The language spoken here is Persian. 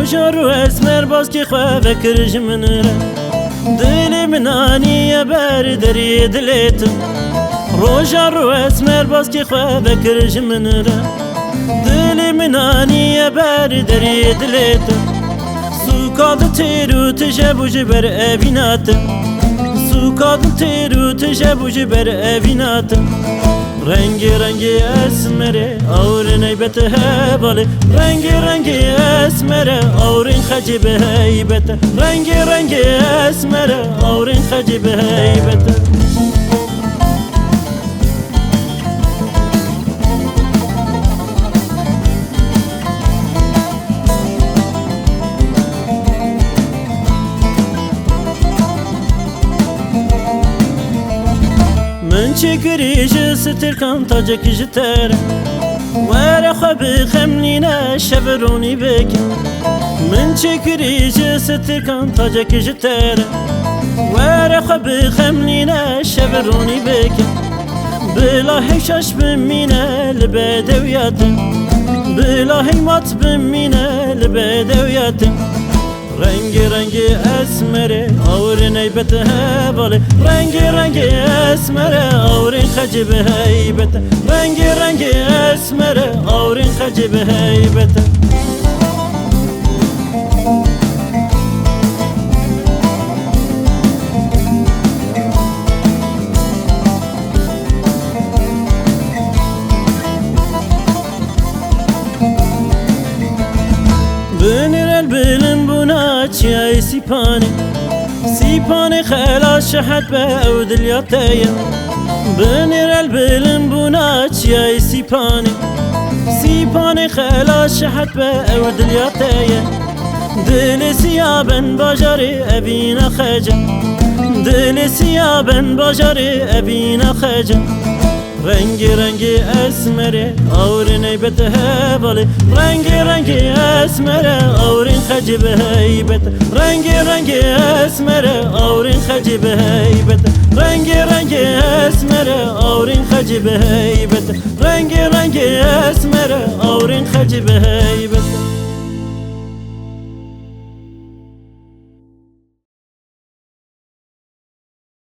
روجا رو اسمر باز که خواه کرج من را دل من آنیه بر دری دلیتم روجا رو اسمر باز که خواه کرج من را دل من آنیه بر دری دلیتم سوکاد تیرو تجبوج بر اویناتم سوکاد تیرو تجبوج بر اویناتم رنگی رنگی اسمره آورین ایبته هباله رنگی رنگی اسمره آورین خجیب هیبته رنگی رنگی اسمره آورین خجیب هیبته من چکریش سترکم تاجک جتر ورا خواب خمنینا شبرونی بکن من چکریش سترکم تاجک جتر ورا خواب خمنینا شبرونی بکن بلاهی شش بمینه لبدویاتم بلاهی مات بمینه لبدویاتم رنگی رنگی اسمره آورین ایبته هباله رنگی رنگی اسمره آورین خجیب هیبته رنگی رنگی اسمره آورین خجیب هیبته بنر البلم بناتي اي سيباني خلاص شحت بعود الياتية بنر البلم بناتي اي سيباني خلاص شحت بعود الياتية دل سيابن بجري ابينا خجل دل سيابن بجري ابينا خجل رنگی رنگی اسمره آورین ایبته هباله رنگی رنگی اسمره آورین خجیب هیبته رنگی رنگی اسمره آورین خجیب هیبته رنگی رنگی اسمره آورین خجیب هیبته رنگی رنگی اسمره آورین خجیب هیبته